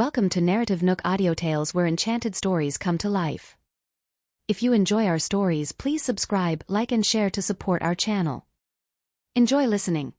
Welcome to NarrativeNook audio tales where enchanted stories come to life. If you enjoy our stories, please subscribe, like and share to support our channel. Enjoy listening.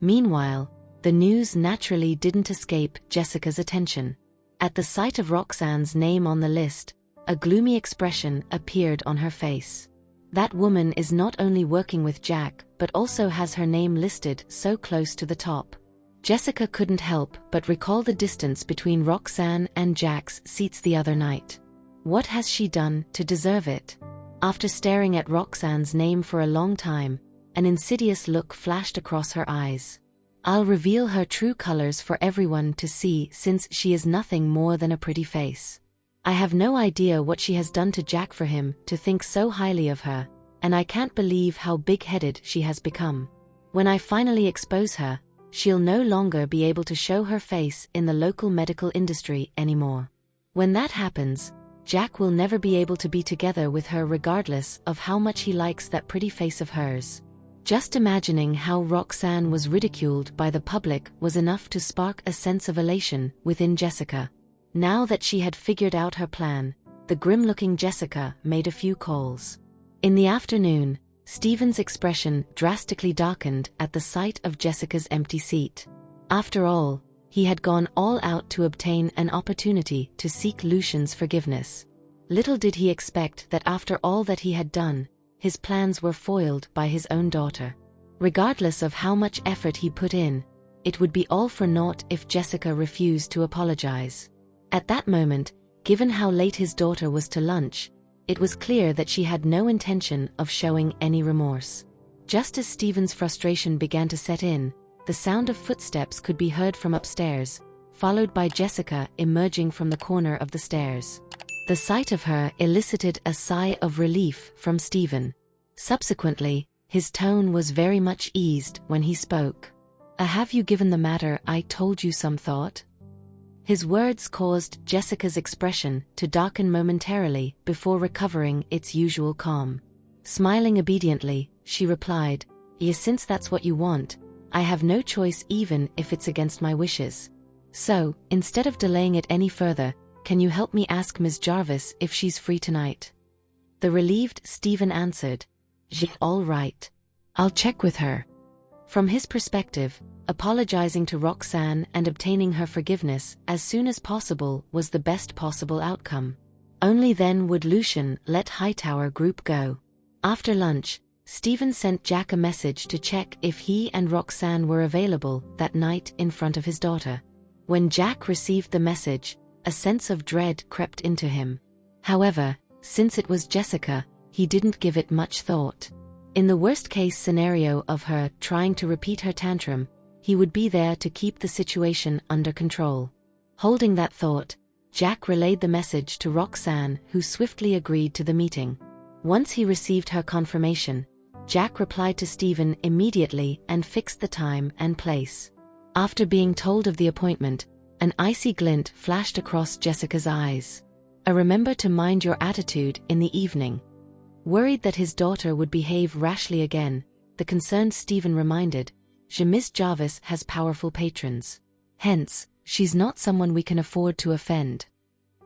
Meanwhile, the news naturally didn't escape Jessica's attention. At the sight of Roxanne's name on the list, a gloomy expression appeared on her face. That woman is not only working with Jack, but also has her name listed so close to the top. Jessica couldn't help but recall the distance between Roxanne and Jack's seats the other night. What has she done to deserve it? After staring at Roxanne's name for a long time, an insidious look flashed across her eyes. I'll reveal her true colors for everyone to see, since she is nothing more than a pretty face. I have no idea what she has done to Jack for him to think so highly of her, and I can't believe how big-headed she has become. When I finally expose her, she'll no longer be able to show her face in the local medical industry anymore. When that happens, Jack will never be able to be together with her regardless of how much he likes that pretty face of hers. Just imagining how Roxanne was ridiculed by the public was enough to spark a sense of elation within Jessica. Now that she had figured out her plan, the grim-looking Jessica made a few calls. In the afternoon, Stephen's expression drastically darkened at the sight of Jessica's empty seat. After all, he had gone all out to obtain an opportunity to seek Lucian's forgiveness. Little did he expect that after all that he had done, his plans were foiled by his own daughter. Regardless of how much effort he put in, it would be all for naught if Jessica refused to apologize. At that moment, given how late his daughter was to lunch, it was clear that she had no intention of showing any remorse. Just as Stephen's frustration began to set in, the sound of footsteps could be heard from upstairs, followed by Jessica emerging from the corner of the stairs. The sight of her elicited a sigh of relief from Stephen. Subsequently, his tone was very much eased when he spoke. "Have you given the matter I told you some thought?" His words caused Jessica's expression to darken momentarily before recovering its usual calm. Smiling obediently, she replied, "Yes, since that's what you want, I have no choice even if it's against my wishes. So, instead of delaying it any further, can you help me ask Ms. Jarvis if she's free tonight?" The relieved Stephen answered, "Yeah, all right. I'll check with her." From his perspective, apologizing to Roxanne and obtaining her forgiveness as soon as possible was the best possible outcome. Only then would Lucian let Hightower Group go. After lunch, Stephen sent Jack a message to check if he and Roxanne were available that night in front of his daughter. When Jack received the message, a sense of dread crept into him. However, since it was Jessica, he didn't give it much thought. In the worst-case scenario of her trying to repeat her tantrum, he would be there to keep the situation under control. Holding that thought, Jack relayed the message to Roxanne, who swiftly agreed to the meeting. Once he received her confirmation, Jack replied to Stephen immediately and fixed the time and place. After being told of the appointment, an icy glint flashed across Jessica's eyes. Remember to mind your attitude in the evening." Worried that his daughter would behave rashly again, the concerned Stephen reminded, "Miss Jarvis has powerful patrons. Hence, she's not someone we can afford to offend."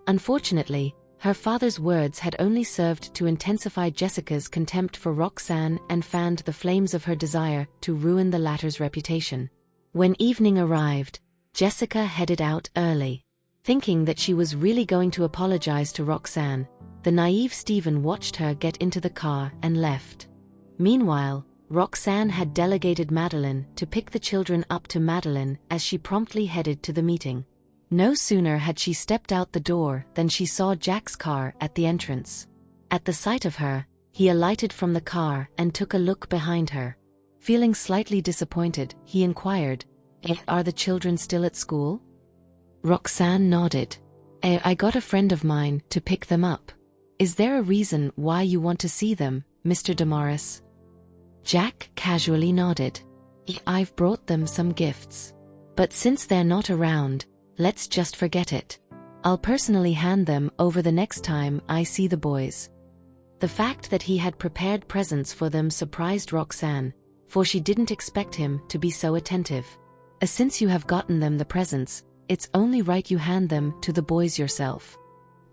Unfortunately, her father's words had only served to intensify Jessica's contempt for Roxanne and fanned the flames of her desire to ruin the latter's reputation. When evening arrived, Jessica headed out early. Thinking that she was really going to apologize to Roxanne, the naive Stephen watched her get into the car and left. Meanwhile, Roxanne had delegated Madeline to pick the children up to Madeline as she promptly headed to the meeting. No sooner had she stepped out the door than she saw Jack's car at the entrance. At the sight of her, he alighted from the car and took a look behind her. Feeling slightly disappointed, he inquired, "Are the children still at school?" Roxanne nodded. "I got a friend of mine to pick them up. Is there a reason why you want to see them, Mr. Damaris?" Jack casually nodded. "I've brought them some gifts. But since they're not around, let's just forget it. I'll personally hand them over the next time I see the boys." The fact that he had prepared presents for them surprised Roxanne, for she didn't expect him to be so attentive. "Since you have gotten them the presents, it's only right you hand them to the boys yourself.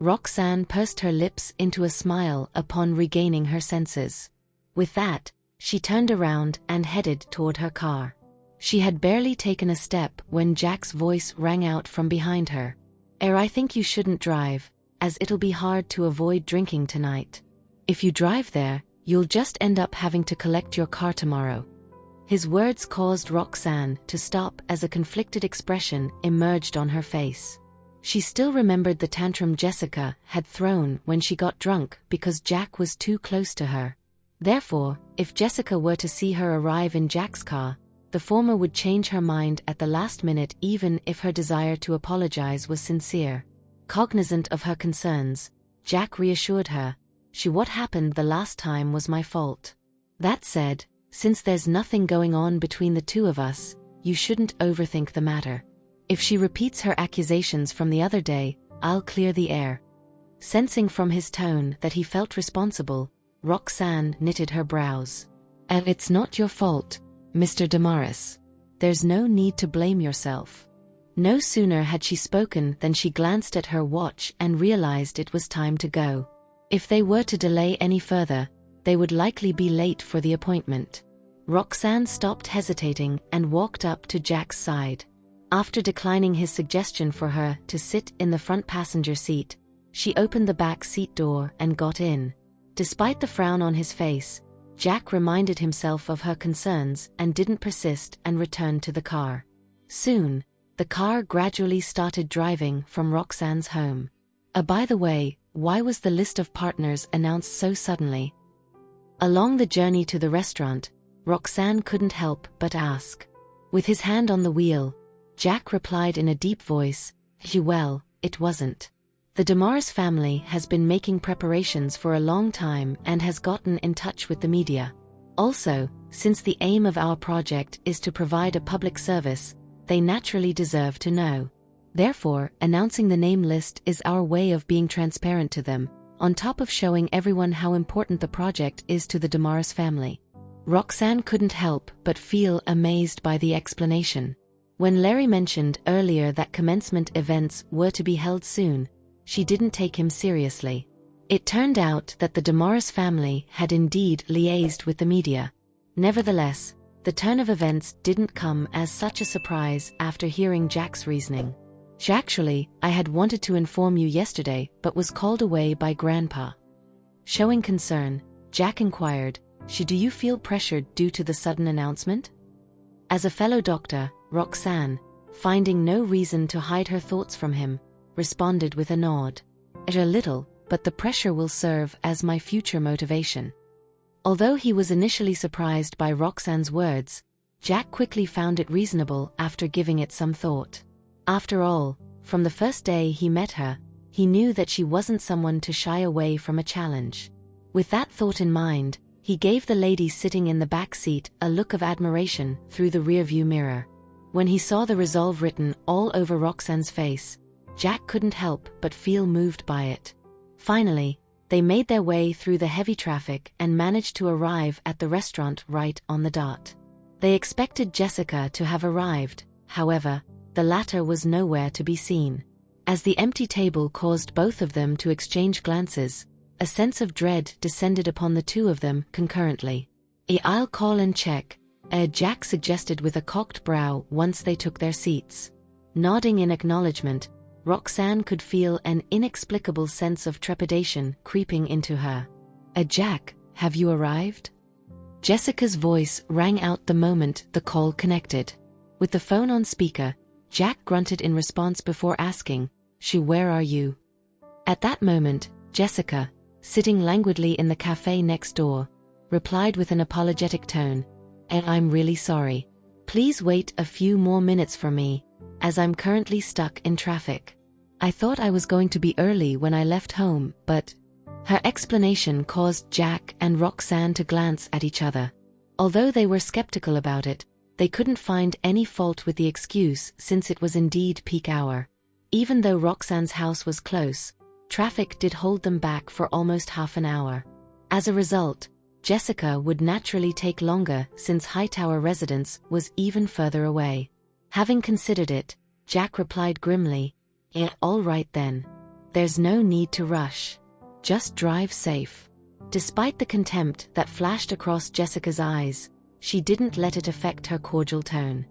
Roxanne pursed her lips into a smile upon regaining her senses. With that, she turned around and headed toward her car. She had barely taken a step when Jack's voice rang out from behind her. I think you shouldn't drive, as it'll be hard to avoid drinking tonight. If you drive there, you'll just end up having to collect your car tomorrow." His words caused Roxanne to stop as a conflicted expression emerged on her face. She still remembered the tantrum Jessica had thrown when she got drunk because Jack was too close to her. Therefore, if Jessica were to see her arrive in Jack's car, the former would change her mind at the last minute even if her desire to apologize was sincere. Cognizant of her concerns, Jack reassured her, "What happened the last time was my fault. That said, since there's nothing going on between the two of us, you shouldn't overthink the matter. If she repeats her accusations from the other day, I'll clear the air." Sensing from his tone that he felt responsible, Roxanne knitted her brows. "And it's not your fault, Mr. Damaris. There's no need to blame yourself." No sooner had she spoken than she glanced at her watch and realized it was time to go. If they were to delay any further, they would likely be late for the appointment. Roxanne stopped hesitating and walked up to Jack's side. After declining his suggestion for her to sit in the front passenger seat, she opened the back seat door and got in. Despite the frown on his face, Jack reminded himself of her concerns and didn't persist and returned to the car. Soon, the car gradually started driving from Roxanne's home. By the way, why was the list of partners announced so suddenly? Along the journey to the restaurant, Roxanne couldn't help but ask. With his hand on the wheel, Jack replied in a deep voice, "Well, it wasn't. The Damaris family has been making preparations for a long time and has gotten in touch with the media. Also, since the aim of our project is to provide a public service, they naturally deserve to know. Therefore, announcing the name list is our way of being transparent to them, on top of showing everyone how important the project is to the Damaris family." Roxanne couldn't help but feel amazed by the explanation. When Larry mentioned earlier that commencement events were to be held soon, she didn't take him seriously. It turned out that the Damaris family had indeed liaised with the media. Nevertheless, the turn of events didn't come as such a surprise after hearing Jack's reasoning. "Actually, I had wanted to inform you yesterday but was called away by Grandpa." Showing concern, Jack inquired, "Do you feel pressured due to the sudden announcement?" As a fellow doctor, Roxanne, finding no reason to hide her thoughts from him, responded with a nod. "A little, but the pressure will serve as my future motivation." Although he was initially surprised by Roxanne's words, Jack quickly found it reasonable after giving it some thought. After all, from the first day he met her, he knew that she wasn't someone to shy away from a challenge. With that thought in mind, he gave the lady sitting in the back seat a look of admiration through the rearview mirror. When he saw the resolve written all over Roxanne's face, Jack couldn't help but feel moved by it. Finally, they made their way through the heavy traffic and managed to arrive at the restaurant right on the dot. They expected Jessica to have arrived, however, the latter was nowhere to be seen. As the empty table caused both of them to exchange glances, a sense of dread descended upon the two of them concurrently. "I'll call and check," Jack suggested with a cocked brow once they took their seats. Nodding in acknowledgement, Roxanne could feel an inexplicable sense of trepidation creeping into her. "Jack, have you arrived?" Jessica's voice rang out the moment the call connected. With the phone on speaker, Jack grunted in response before asking, "Where are you?" At that moment, Jessica, sitting languidly in the cafe next door, replied with an apologetic tone, "I'm really sorry. Please wait a few more minutes for me, as I'm currently stuck in traffic. I thought I was going to be early when I left home, but..." Her explanation caused Jack and Roxanne to glance at each other. Although they were skeptical about it, they couldn't find any fault with the excuse since it was indeed peak hour. Even though Roxanne's house was close, traffic did hold them back for almost half an hour. As a result, Jessica would naturally take longer since Hightower residence was even further away. Having considered it, Jack replied grimly. All right then. There's no need to rush. Just drive safe. Despite the contempt that flashed across Jessica's eyes, she didn't let it affect her cordial tone.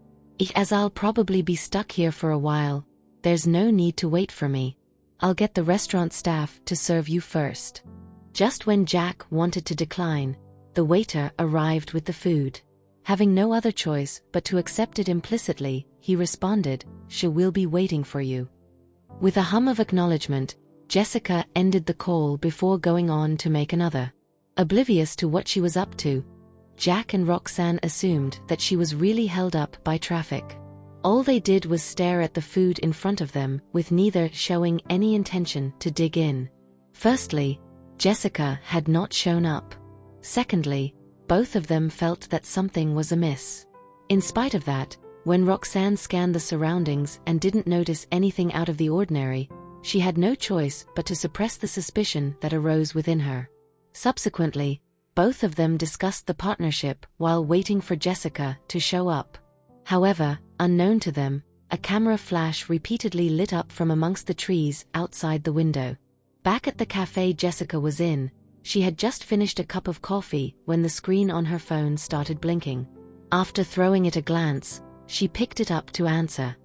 As I'll probably be stuck here for a while, there's no need to wait for me. I'll get the restaurant staff to serve you first. Just when Jack wanted to decline, the waiter arrived with the food. Having no other choice but to accept it implicitly, he responded, "She will be waiting for you." With a hum of acknowledgement, Jessica ended the call before going on to make another. Oblivious to what she was up to, Jack and Roxanne assumed that she was really held up by traffic. All they did was stare at the food in front of them, with neither showing any intention to dig in. Firstly, Jessica had not shown up. Secondly, both of them felt that something was amiss. In spite of that, when Roxanne scanned the surroundings and didn't notice anything out of the ordinary, she had no choice but to suppress the suspicion that arose within her. Subsequently, both of them discussed the partnership while waiting for Jessica to show up. However, unknown to them, a camera flash repeatedly lit up from amongst the trees outside the window. Back at the cafe Jessica was in, she had just finished a cup of coffee when the screen on her phone started blinking. After throwing it a glance, she picked it up to answer.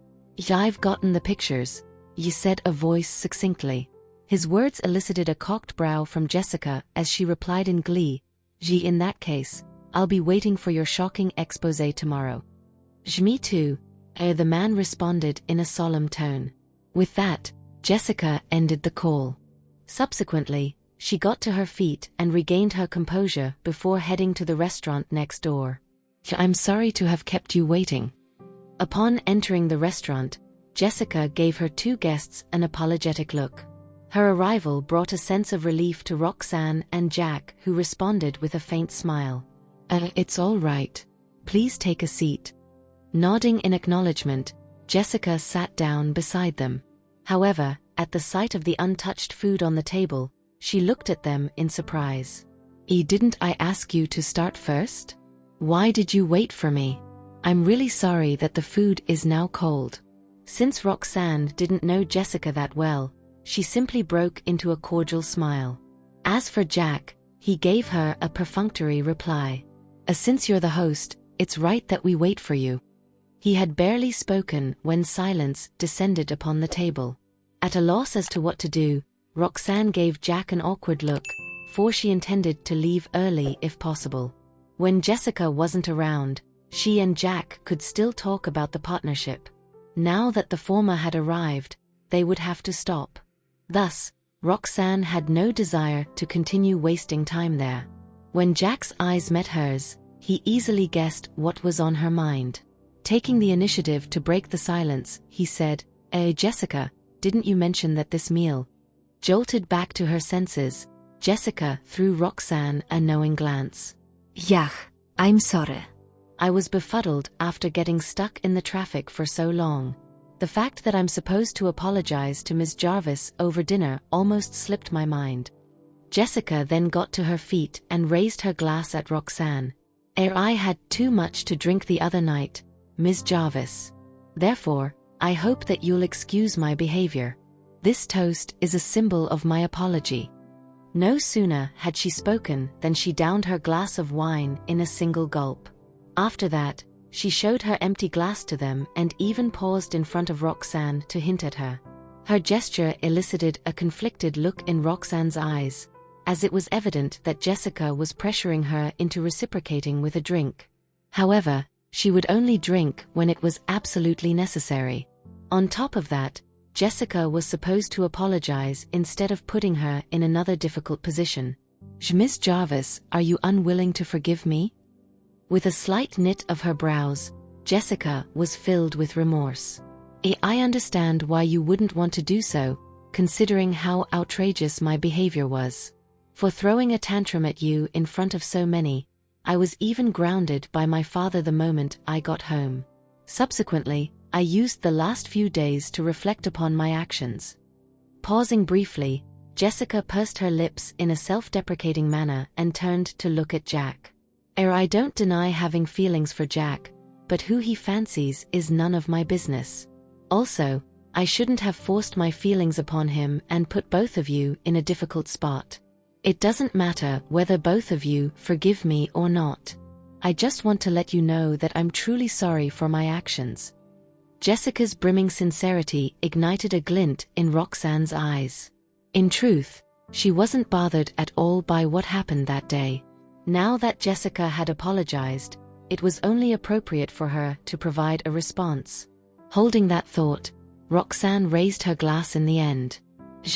"I've gotten the pictures," said a voice succinctly. His words elicited a cocked brow from Jessica as she replied in glee, "In that case, I'll be waiting for your shocking exposé tomorrow." "Me too," the man responded in a solemn tone. With that, Jessica ended the call. Subsequently, she got to her feet and regained her composure before heading to the restaurant next door. "I'm sorry to have kept you waiting." Upon entering the restaurant, Jessica gave her two guests an apologetic look. Her arrival brought a sense of relief to Roxanne and Jack, who responded with a faint smile. It's all right. Please take a seat." Nodding in acknowledgement, Jessica sat down beside them. However, at the sight of the untouched food on the table, she looked at them in surprise. "Didn't I ask you to start first? Why did you wait for me? I'm really sorry that the food is now cold." Since Roxanne didn't know Jessica that well, she simply broke into a cordial smile. As for Jack, he gave her a perfunctory reply. "Since you're the host, it's right that we wait for you." He had barely spoken when silence descended upon the table. At a loss as to what to do, Roxanne gave Jack an awkward look, for she intended to leave early if possible. When Jessica wasn't around, she and Jack could still talk about the partnership. Now that the former had arrived, they would have to stop. Thus, Roxanne had no desire to continue wasting time there. When Jack's eyes met hers, he easily guessed what was on her mind. Taking the initiative to break the silence, he said, Jessica, didn't you mention that this meal?" Jolted back to her senses, Jessica threw Roxanne a knowing glance. "Yeah, I'm sorry." "I was befuddled after getting stuck in the traffic for so long. The fact that I'm supposed to apologize to Ms. Jarvis over dinner almost slipped my mind." Jessica then got to her feet and raised her glass at Roxanne. "I had too much to drink the other night, Ms. Jarvis. Therefore, I hope that you'll excuse my behavior. This toast is a symbol of my apology." No sooner had she spoken than she downed her glass of wine in a single gulp. After that, she showed her empty glass to them and even paused in front of Roxanne to hint at her. Her gesture elicited a conflicted look in Roxanne's eyes, as it was evident that Jessica was pressuring her into reciprocating with a drink. However, she would only drink when it was absolutely necessary. On top of that, Jessica was supposed to apologize instead of putting her in another difficult position. "Miss Jarvis, are you unwilling to forgive me?" With a slight knit of her brows, Jessica was filled with remorse. "I understand why you wouldn't want to do so, considering how outrageous my behavior was. For throwing a tantrum at you in front of so many, I was even grounded by my father the moment I got home. Subsequently, I used the last few days to reflect upon my actions." Pausing briefly, Jessica pursed her lips in a self-deprecating manner and turned to look at Jack. "I don't deny having feelings for Jack, but who he fancies is none of my business. Also, I shouldn't have forced my feelings upon him and put both of you in a difficult spot. It doesn't matter whether both of you forgive me or not. I just want to let you know that I'm truly sorry for my actions." Jessica's brimming sincerity ignited a glint in Roxanne's eyes. In truth, she wasn't bothered at all by what happened that day. Now that Jessica had apologized, it was only appropriate for her to provide a response. Holding that thought, Roxanne raised her glass in the end.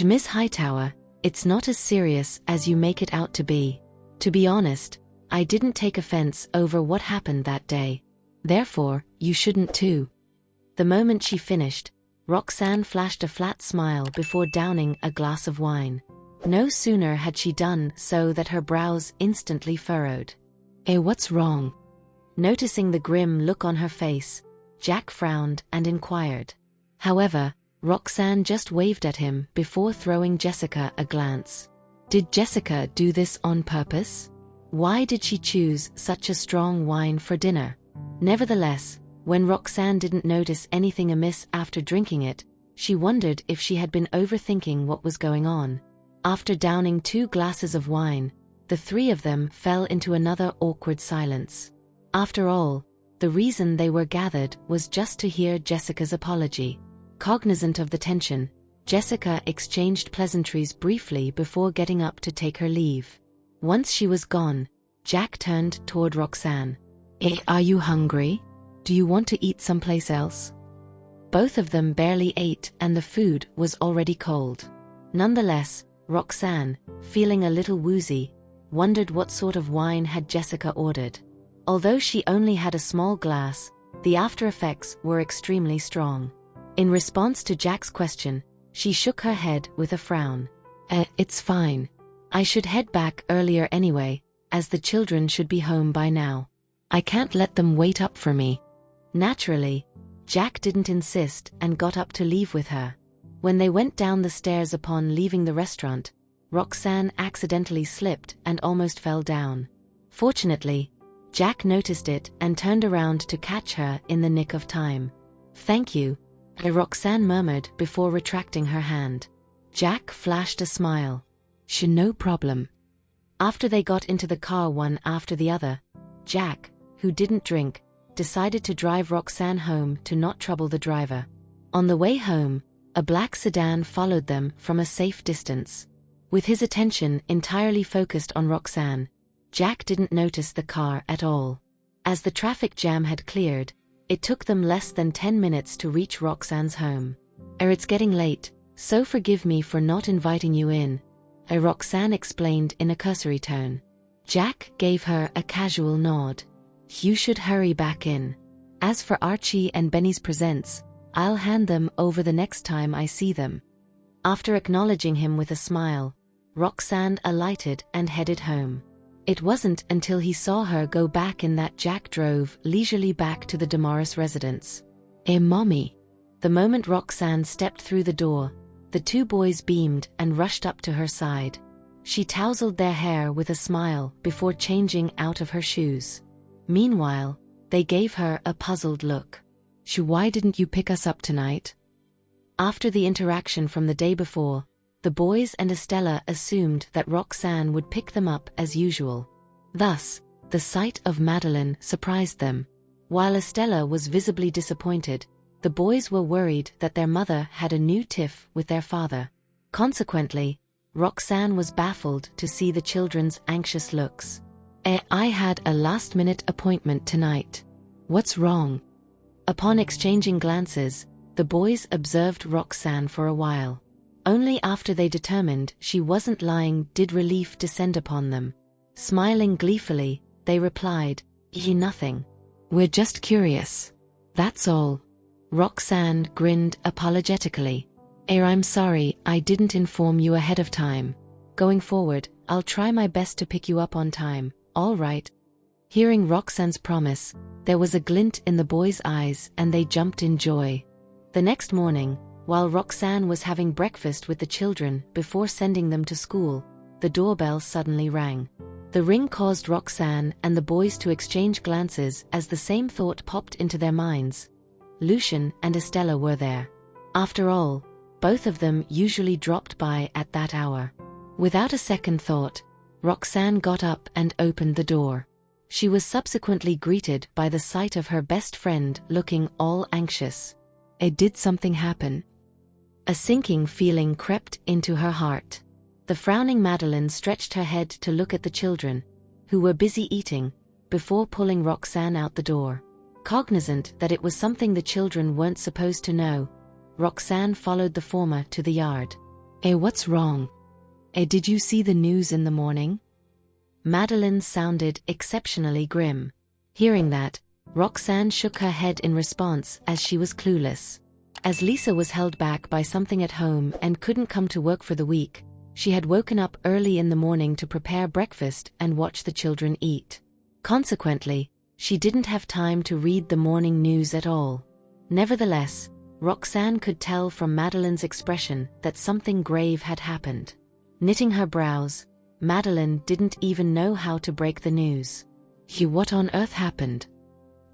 "Miss Hightower, it's not as serious as you make it out to be. To be honest, I didn't take offense over what happened that day. Therefore, you shouldn't too." The moment she finished, Roxanne flashed a flat smile before downing a glass of wine. No sooner had she done so that her brows instantly furrowed. What's wrong?" Noticing the grim look on her face, Jack frowned and inquired. However, Roxanne just waved at him before throwing Jessica a glance. Did Jessica do this on purpose? Why did she choose such a strong wine for dinner? Nevertheless, when Roxanne didn't notice anything amiss after drinking it, she wondered if she had been overthinking what was going on. After downing 2 glasses of wine, the three of them fell into another awkward silence. After all, the reason they were gathered was just to hear Jessica's apology. Cognizant of the tension, Jessica exchanged pleasantries briefly before getting up to take her leave. Once she was gone, Jack turned toward Roxanne. Are you hungry? Do you want to eat someplace else?" Both of them barely ate and the food was already cold. Nonetheless, Roxanne, feeling a little woozy, wondered what sort of wine had Jessica ordered. Although she only had a small glass, the after effects were extremely strong. In response to Jack's question, she shook her head with a frown. It's fine. I should head back earlier anyway, as the children should be home by now. I can't let them wait up for me." Naturally, Jack didn't insist and got up to leave with her. When they went down the stairs upon leaving the restaurant, Roxanne accidentally slipped and almost fell down. Fortunately, Jack noticed it and turned around to catch her in the nick of time. "Thank you," Roxanne murmured before retracting her hand. Jack flashed a smile. No problem." After they got into the car one after the other, Jack, who didn't drink, decided to drive Roxanne home to not trouble the driver. On the way home, a black sedan followed them from a safe distance. With his attention entirely focused on Roxanne, Jack didn't notice the car at all. As the traffic jam had cleared, it took them less than 10 minutes to reach Roxanne's home. It's getting late, so forgive me for not inviting you in," Roxanne explained in a cursory tone. Jack gave her a casual nod. "You should hurry back in. As for Archie and Benny's presents, I'll hand them over the next time I see them." After acknowledging him with a smile, Roxanne alighted and headed home. It wasn't until he saw her go back in that Jack drove leisurely back to the Damaris residence. Mommy." The moment Roxanne stepped through the door, the 2 boys beamed and rushed up to her side. She tousled their hair with a smile before changing out of her shoes. Meanwhile, they gave her a puzzled look. Why didn't you pick us up tonight?" After the interaction from the day before, the boys and Estella assumed that Roxanne would pick them up as usual. Thus, the sight of Madeline surprised them. While Estella was visibly disappointed, the boys were worried that their mother had a new tiff with their father. Consequently, Roxanne was baffled to see the children's anxious looks. I had a last-minute appointment tonight. What's wrong?" Upon exchanging glances, the boys observed Roxanne for a while. Only after they determined she wasn't lying did relief descend upon them. Smiling gleefully, they replied, Nothing. We're just curious. That's all." Roxanne grinned apologetically. I'm sorry I didn't inform you ahead of time. Going forward, I'll try my best to pick you up on time, all right?" Hearing Roxanne's promise, there was a glint in the boys' eyes and they jumped in joy. The next morning, while Roxanne was having breakfast with the children before sending them to school, the doorbell suddenly rang. The ring caused Roxanne and the boys to exchange glances as the same thought popped into their minds. Lucian and Estella were there. After all, both of them usually dropped by at that hour. Without a second thought, Roxanne got up and opened the door. She was subsequently greeted by the sight of her best friend looking all anxious. Did something happen? A sinking feeling crept into her heart. The frowning Madeline stretched her head to look at the children, who were busy eating, before pulling Roxanne out the door. Cognizant that it was something the children weren't supposed to know, Roxanne followed the former to the yard. What's wrong? Did you see the news in the morning? Madeline sounded exceptionally grim. Hearing that, Roxanne shook her head in response as she was clueless. As Lisa was held back by something at home and couldn't come to work for the week, she had woken up early in the morning to prepare breakfast and watch the children eat. Consequently, she didn't have time to read the morning news at all. Nevertheless, Roxanne could tell from Madeline's expression that something grave had happened. Knitting her brows, Madeline didn't even know how to break the news. What on earth happened?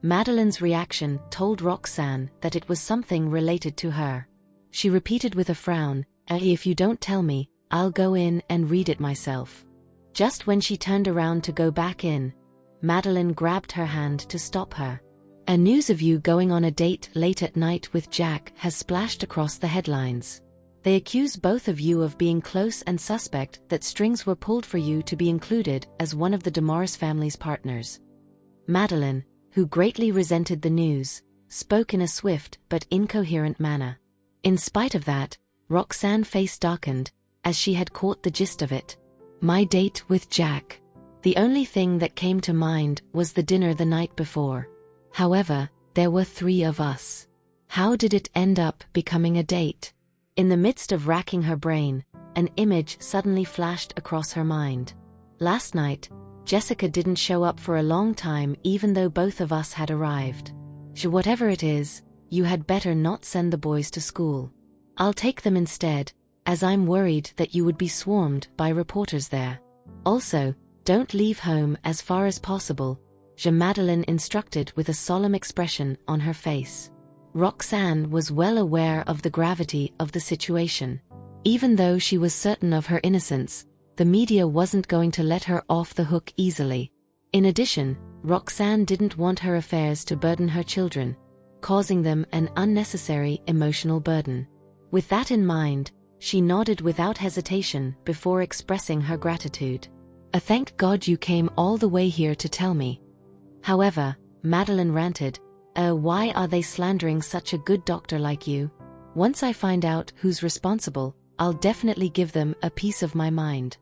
Madeline's reaction told Roxanne that it was something related to her. She repeated with a frown, if you don't tell me, I'll go in and read it myself. Just when she turned around to go back in, Madeline grabbed her hand to stop her. News of you going on a date late at night with Jack has splashed across the headlines. They accuse both of you of being close and suspect that strings were pulled for you to be included as one of the DeMorris family's partners. Madeline, who greatly resented the news, spoke in a swift but incoherent manner. In spite of that, Roxanne's face darkened, as she had caught the gist of it. My date with Jack. The only thing that came to mind was the dinner the night before. However, there were 3 of us. How did it end up becoming a date? In the midst of racking her brain, an image suddenly flashed across her mind. Last night, Jessica didn't show up for a long time even though both of us had arrived. Whatever it is, you had better not send the boys to school. I'll take them instead, as I'm worried that you would be swarmed by reporters there. Also, don't leave home as far as possible, Madeline instructed with a solemn expression on her face. Roxanne was well aware of the gravity of the situation. Even though she was certain of her innocence, the media wasn't going to let her off the hook easily. In addition, Roxanne didn't want her affairs to burden her children, causing them an unnecessary emotional burden. With that in mind, she nodded without hesitation before expressing her gratitude. Thank God you came all the way here to tell me. However, Madeline ranted, why are they slandering such a good doctor like you? Once I find out who's responsible, I'll definitely give them a piece of my mind.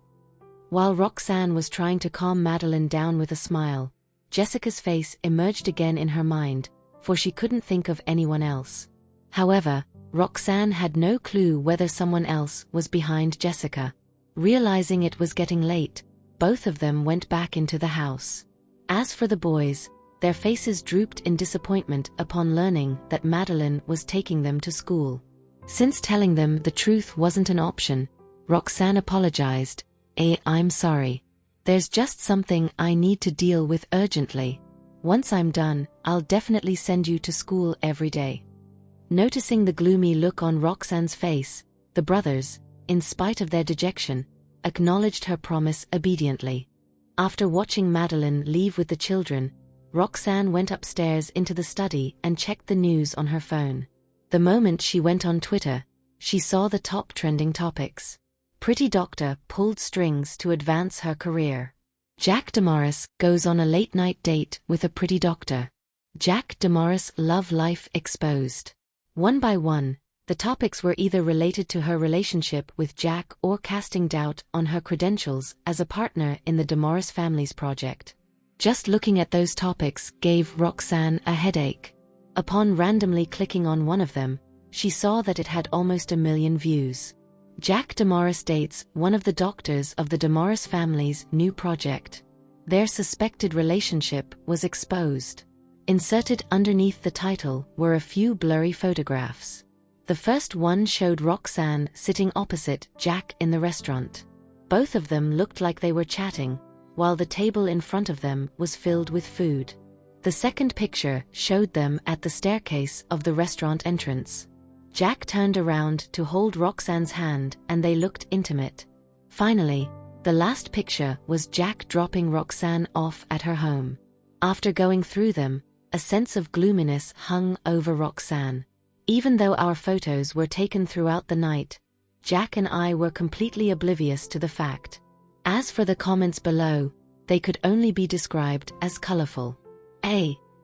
While Roxanne was trying to calm Madeline down with a smile, Jessica's face emerged again in her mind, for she couldn't think of anyone else. However, Roxanne had no clue whether someone else was behind Jessica. Realizing it was getting late, both of them went back into the house. As for the boys, their faces drooped in disappointment upon learning that Madeline was taking them to school. Since telling them the truth wasn't an option, Roxanne apologized. I'm sorry. There's just something I need to deal with urgently. Once I'm done, I'll definitely send you to school every day. Noticing the gloomy look on Roxanne's face, the brothers, in spite of their dejection, acknowledged her promise obediently. After watching Madeline leave with the children, Roxanne went upstairs into the study and checked the news on her phone. The moment she went on Twitter, she saw the top trending topics. Pretty doctor pulled strings to advance her career. Jack DeMorris goes on a late-night date with a pretty doctor. Jack DeMorris' love life exposed. One by one, the topics were either related to her relationship with Jack or casting doubt on her credentials as a partner in the DeMorris family's project. Just looking at those topics gave Roxanne a headache. Upon randomly clicking on one of them, she saw that it had almost 1 million views. Jack DeMorris dates one of the doctors of the DeMorris family's new project. Their suspected relationship was exposed. Inserted underneath the title were a few blurry photographs. The first one showed Roxanne sitting opposite Jack in the restaurant. Both of them looked like they were chatting, while the table in front of them was filled with food. The second picture showed them at the staircase of the restaurant entrance. Jack turned around to hold Roxanne's hand and they looked intimate. Finally, the last picture was Jack dropping Roxanne off at her home. After going through them, a sense of gloominess hung over Roxanne. Even though our photos were taken throughout the night, Jack and I were completely oblivious to the fact. As for the comments below, they could only be described as colorful.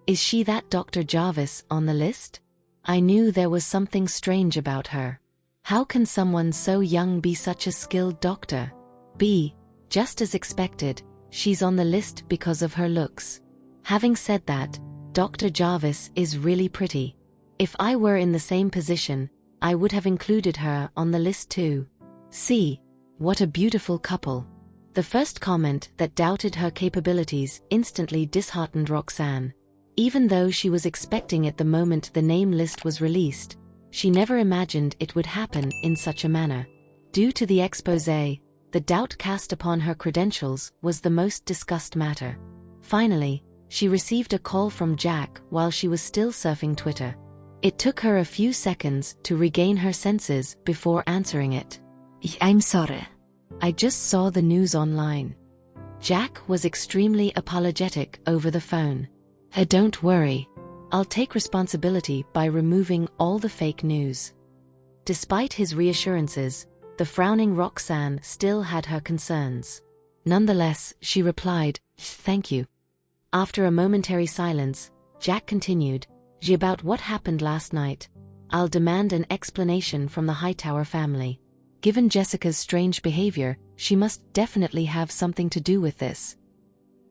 Is she that Dr. Jarvis on the list? I knew there was something strange about her. How can someone so young be such a skilled doctor? B. Just as expected, she's on the list because of her looks. Having said that, Dr. Jarvis is really pretty. If I were in the same position, I would have included her on the list too. C. What a beautiful couple. The first comment that doubted her capabilities instantly disheartened Roxanne. Even though she was expecting it the moment the name list was released, she never imagined it would happen in such a manner. Due to the exposé, the doubt cast upon her credentials was the most discussed matter. Finally, she received a call from Jack while she was still surfing Twitter. It took her a few seconds to regain her senses before answering it. I'm sorry. I just saw the news online. Jack was extremely apologetic over the phone. Don't worry. I'll take responsibility by removing all the fake news. Despite his reassurances, the frowning Roxanne still had her concerns. Nonetheless, she replied, "Thank you." After a momentary silence, Jack continued, "About what happened last night, I'll demand an explanation from the Hightower family. Given Jessica's strange behavior, she must definitely have something to do with this."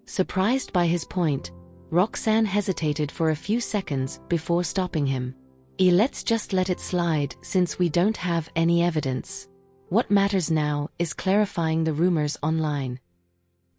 Surprised by his point, Roxanne hesitated for a few seconds before stopping him. Let's just let it slide since we don't have any evidence. What matters now is clarifying the rumors online.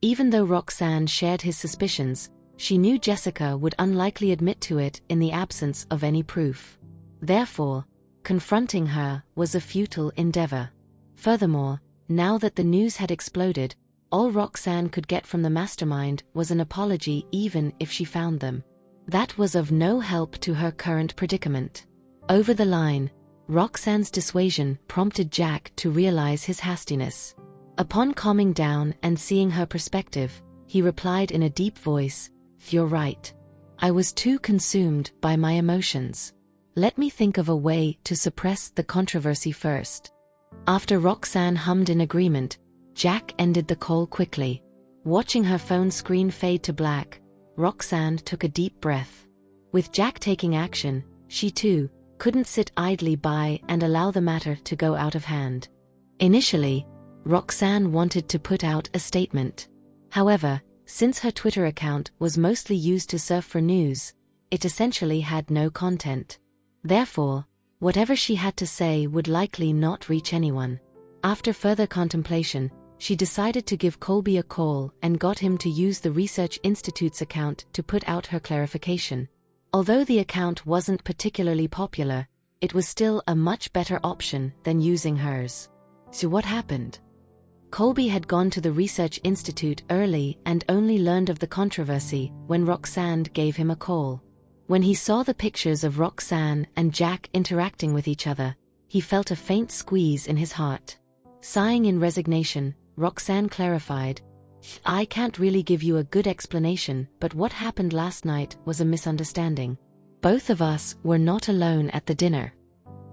Even though Roxanne shared his suspicions, she knew Jessica would unlikely admit to it in the absence of any proof. Therefore, confronting her was a futile endeavor. Furthermore, now that the news had exploded, all Roxanne could get from the mastermind was an apology even if she found them. That was of no help to her current predicament. Over the line, Roxanne's dissuasion prompted Jack to realize his hastiness. Upon calming down and seeing her perspective, he replied in a deep voice, "You're right. I was too consumed by my emotions. Let me think of a way to suppress the controversy first." After Roxanne hummed in agreement, Jack ended the call quickly. Watching her phone screen fade to black, Roxanne took a deep breath. With Jack taking action, she too couldn't sit idly by and allow the matter to go out of hand. Initially, Roxanne wanted to put out a statement. However, since her Twitter account was mostly used to surf for news, it essentially had no content. Therefore, whatever she had to say would likely not reach anyone. After further contemplation, she decided to give Colby a call and got him to use the Research Institute's account to put out her clarification. Although the account wasn't particularly popular, it was still a much better option than using hers. So what happened? Colby had gone to the Research Institute early and only learned of the controversy when Roxanne gave him a call. When he saw the pictures of Roxanne and Jack interacting with each other, he felt a faint squeeze in his heart. Sighing in resignation, Roxanne clarified, "I can't really give you a good explanation, but what happened last night was a misunderstanding. Both of us were not alone at the dinner."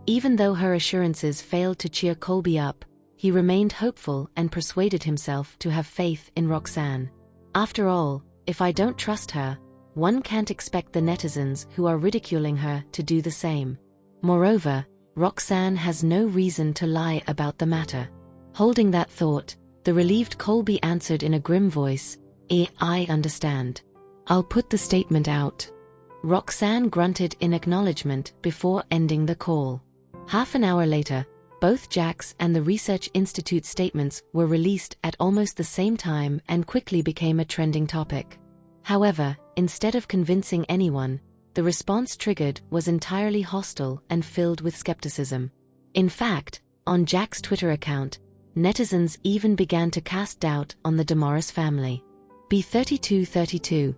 Even though her assurances failed to cheer Colby up, he remained hopeful and persuaded himself to have faith in Roxanne. After all, if I don't trust her, one can't expect the netizens who are ridiculing her to do the same. Moreover, Roxanne has no reason to lie about the matter. Holding that thought, the relieved Colby answered in a grim voice, "I understand. I'll put the statement out." Roxanne grunted in acknowledgement before ending the call. Half an hour later, both Jack's and the Research Institute statements were released at almost the same time and quickly became a trending topic. However, instead of convincing anyone, the response triggered was entirely hostile and filled with skepticism. In fact, on Jack's Twitter account, netizens even began to cast doubt on the DeMorris family. B3232.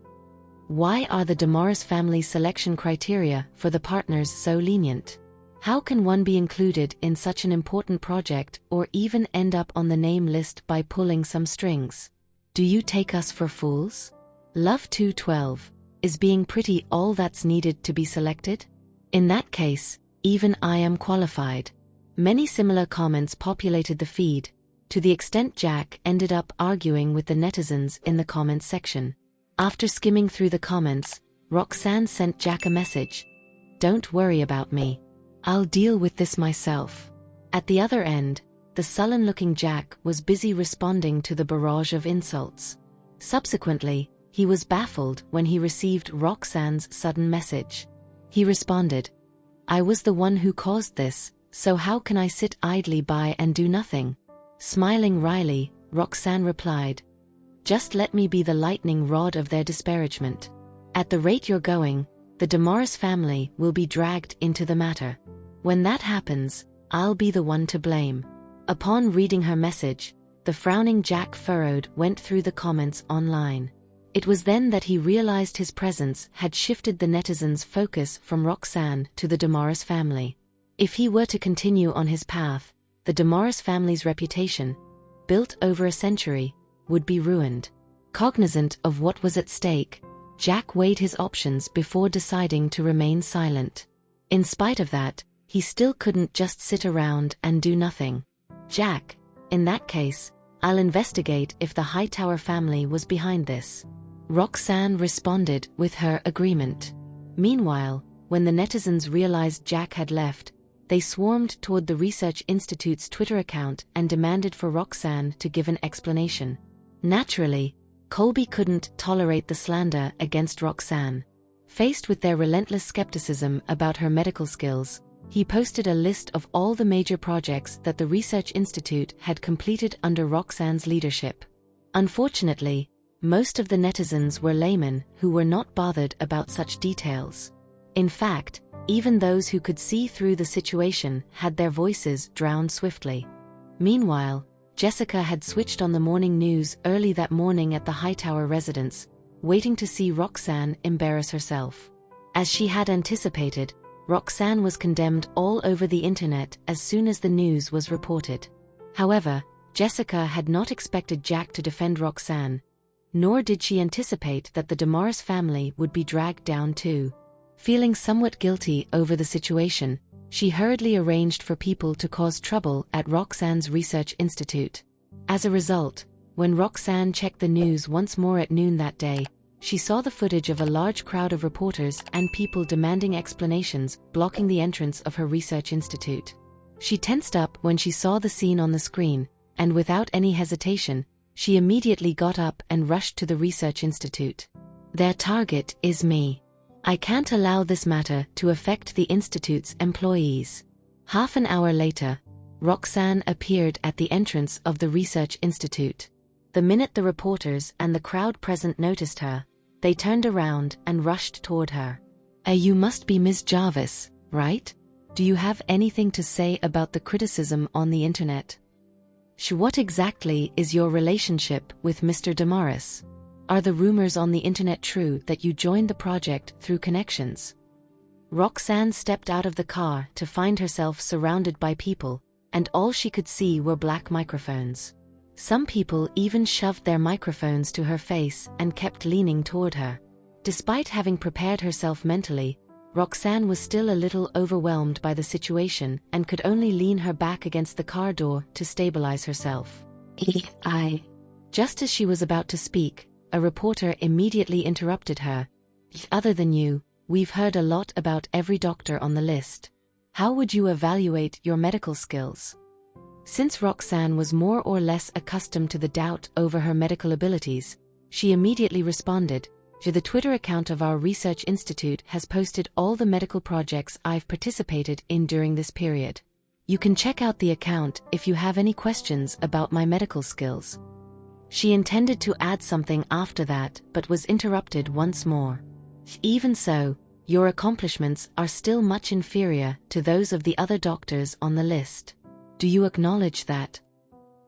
Why are the Damaris family selection criteria for the partners so lenient? How can one be included in such an important project or even end up on the name list by pulling some strings? Do you take us for fools? Love 212. Is being pretty all that's needed to be selected? In that case, even I am qualified. Many similar comments populated the feed, to the extent Jack ended up arguing with the netizens in the comments section. After skimming through the comments, Roxanne sent Jack a message. "Don't worry about me. I'll deal with this myself." At the other end, the sullen-looking Jack was busy responding to the barrage of insults. Subsequently, he was baffled when he received Roxanne's sudden message. He responded, "I was the one who caused this, so how can I sit idly by and do nothing?" Smiling wryly, Roxanne replied, "Just let me be the lightning rod of their disparagement. At the rate you're going, the Damaris family will be dragged into the matter. When that happens, I'll be the one to blame." Upon reading her message, the frowning Jack furrowed went through the comments online. It was then that he realized his presence had shifted the netizens' focus from Roxanne to the Damaris family. If he were to continue on his path, the Damaris family's reputation, built over a century, would be ruined. Cognizant of what was at stake, Jack weighed his options before deciding to remain silent. In spite of that, he still couldn't just sit around and do nothing. "Jack, in that case, I'll investigate if the Hightower family was behind this." Roxanne responded with her agreement. Meanwhile, when the netizens realized Jack had left, they swarmed toward the Research Institute's Twitter account and demanded for Roxanne to give an explanation. Naturally, Colby couldn't tolerate the slander against Roxanne. Faced with their relentless skepticism about her medical skills, he posted a list of all the major projects that the Research Institute had completed under Roxanne's leadership. Unfortunately, most of the netizens were laymen who were not bothered about such details. In fact, even those who could see through the situation had their voices drowned swiftly. Meanwhile, Jessica had switched on the morning news early that morning at the Hightower residence, waiting to see Roxanne embarrass herself. As she had anticipated, Roxanne was condemned all over the internet as soon as the news was reported. However, Jessica had not expected Jack to defend Roxanne, nor did she anticipate that the Damaris family would be dragged down too. Feeling somewhat guilty over the situation, she hurriedly arranged for people to cause trouble at Roxanne's Research Institute. As a result, when Roxanne checked the news once more at noon that day, she saw the footage of a large crowd of reporters and people demanding explanations blocking the entrance of her research institute. She tensed up when she saw the scene on the screen, and without any hesitation, she immediately got up and rushed to the research institute. "Their target is me. I can't allow this matter to affect the institute's employees." Half an hour later, Roxanne appeared at the entrance of the research institute. The minute the reporters and the crowd present noticed her, they turned around and rushed toward her. "You must be Ms. Jarvis, right? Do you have anything to say about the criticism on the internet? What exactly is your relationship with Mr. Damaris? Are the rumors on the internet true that you joined the project through connections?" Roxanne stepped out of the car to find herself surrounded by people, and all she could see were black microphones. Some people even shoved their microphones to her face and kept leaning toward her. Despite having prepared herself mentally, Roxanne was still a little overwhelmed by the situation and could only lean her back against the car door to stabilize herself. Just as she was about to speak, a reporter immediately interrupted her. "Other than you, we've heard a lot about every doctor on the list. How would you evaluate your medical skills?" Since Roxanne was more or less accustomed to the doubt over her medical abilities, she immediately responded, "The Twitter account of our research institute has posted all the medical projects I've participated in during this period. You can check out the account if you have any questions about my medical skills." She intended to add something after that but was interrupted once more. "Even so, your accomplishments are still much inferior to those of the other doctors on the list. Do you acknowledge that?"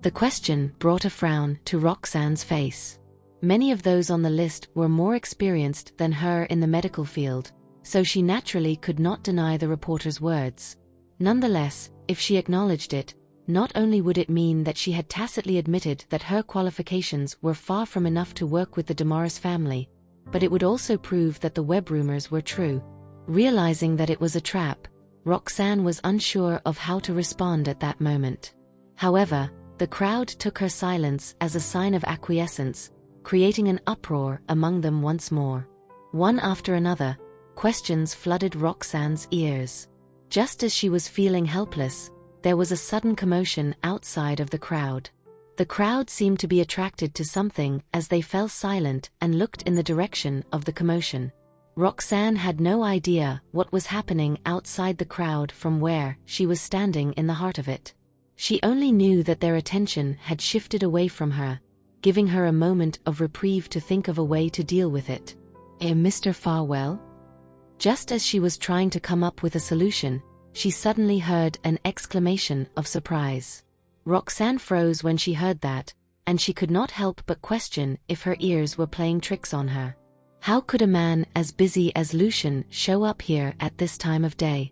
The question brought a frown to Roxanne's face. Many of those on the list were more experienced than her in the medical field, so she naturally could not deny the reporter's words. Nonetheless, if she acknowledged it, not only would it mean that she had tacitly admitted that her qualifications were far from enough to work with the Damaris family, but it would also prove that the web rumors were true. Realizing that it was a trap, Roxanne was unsure of how to respond at that moment. However, the crowd took her silence as a sign of acquiescence, creating an uproar among them once more. One after another, questions flooded Roxanne's ears. Just as she was feeling helpless, there was a sudden commotion outside of the crowd. The crowd seemed to be attracted to something as they fell silent and looked in the direction of the commotion. Roxanne had no idea what was happening outside the crowd from where she was standing in the heart of it. She only knew that their attention had shifted away from her, giving her a moment of reprieve to think of a way to deal with it. Mr. Farwell? Just as she was trying to come up with a solution, she suddenly heard an exclamation of surprise. Roxanne froze when she heard that, and she could not help but question if her ears were playing tricks on her. How could a man as busy as Lucian show up here at this time of day?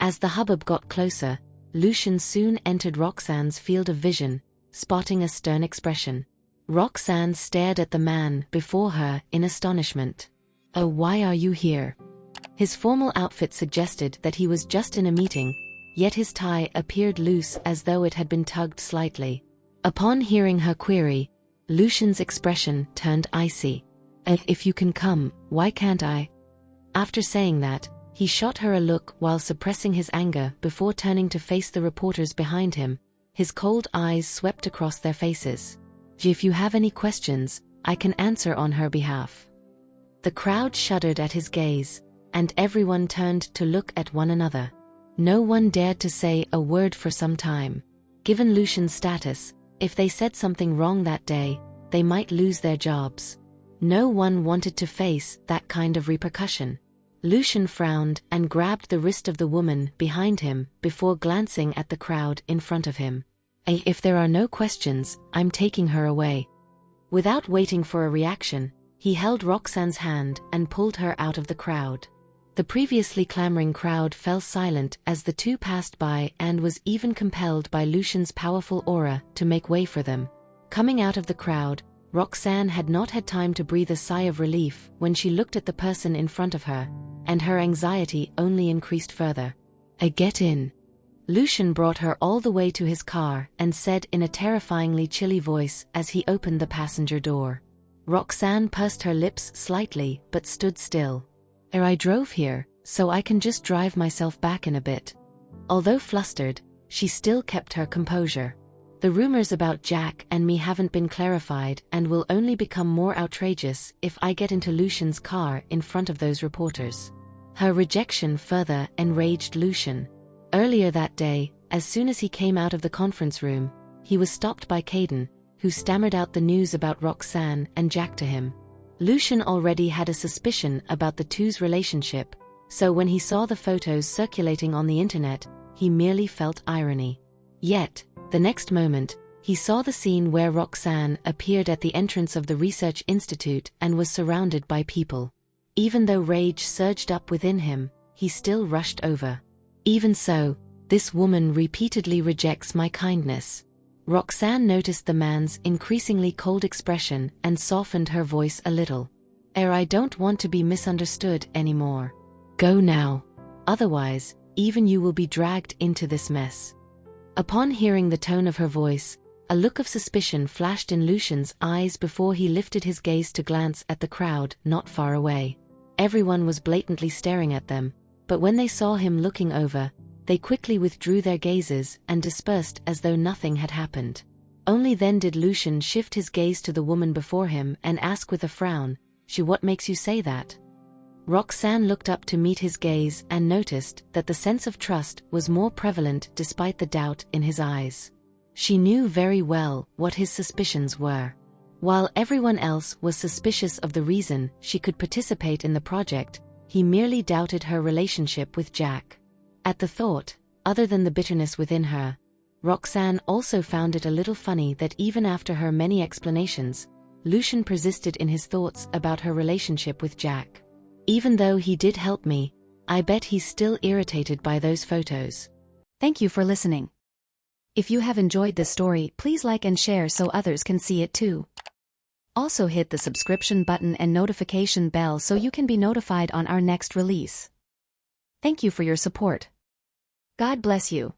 As the hubbub got closer, Lucian soon entered Roxanne's field of vision, spotting a stern expression. Roxanne stared at the man before her in astonishment. "Oh, why are you here?" His formal outfit suggested that he was just in a meeting, yet his tie appeared loose as though it had been tugged slightly. Upon hearing her query, Lucian's expression turned icy. If you can come, why can't I?" After saying that, he shot her a look while suppressing his anger before turning to face the reporters behind him. His cold eyes swept across their faces. "If you have any questions, I can answer on her behalf." The crowd shuddered at his gaze, and everyone turned to look at one another. No one dared to say a word for some time. Given Lucian's status, if they said something wrong that day, they might lose their jobs. No one wanted to face that kind of repercussion. Lucian frowned and grabbed the wrist of the woman behind him before glancing at the crowd in front of him. If there are no questions, I'm taking her away." Without waiting for a reaction, he held Roxanne's hand and pulled her out of the crowd. The previously clamoring crowd fell silent as the two passed by and was even compelled by Lucian's powerful aura to make way for them. Coming out of the crowd, Roxanne had not had time to breathe a sigh of relief when she looked at the person in front of her, and her anxiety only increased further. "Get in." Lucian brought her all the way to his car and said in a terrifyingly chilly voice as he opened the passenger door. Roxanne pursed her lips slightly but stood still. "I drove here, so I can just drive myself back in a bit." Although flustered, she still kept her composure. "The rumors about Jack and me haven't been clarified and will only become more outrageous if I get into Lucian's car in front of those reporters." Her rejection further enraged Lucian. Earlier that day, as soon as he came out of the conference room, he was stopped by Caden, who stammered out the news about Roxanne and Jack to him. Lucian already had a suspicion about the two's relationship, so when he saw the photos circulating on the internet, he merely felt irony. Yet, the next moment, he saw the scene where Roxanne appeared at the entrance of the research institute and was surrounded by people. Even though rage surged up within him, he still rushed over. "Even so, this woman repeatedly rejects my kindness." Roxanne noticed the man's increasingly cold expression and softened her voice a little. "I don't want to be misunderstood anymore. Go now. Otherwise, even you will be dragged into this mess." Upon hearing the tone of her voice, a look of suspicion flashed in Lucian's eyes before he lifted his gaze to glance at the crowd not far away. Everyone was blatantly staring at them, but when they saw him looking over, they quickly withdrew their gazes and dispersed as though nothing had happened. Only then did Lucian shift his gaze to the woman before him and ask with a frown, "What makes you say that?" Roxanne looked up to meet his gaze and noticed that the sense of trust was more prevalent despite the doubt in his eyes. She knew very well what his suspicions were. While everyone else was suspicious of the reason she could participate in the project, he merely doubted her relationship with Jack. At the thought, other than the bitterness within her, Roxanne also found it a little funny that even after her many explanations, Lucian persisted in his thoughts about her relationship with Jack. Even though he did help me, I bet he's still irritated by those photos. Thank you for listening. If you have enjoyed this story, please like and share so others can see it too. Also hit the subscription button and notification bell so you can be notified on our next release. Thank you for your support. God bless you.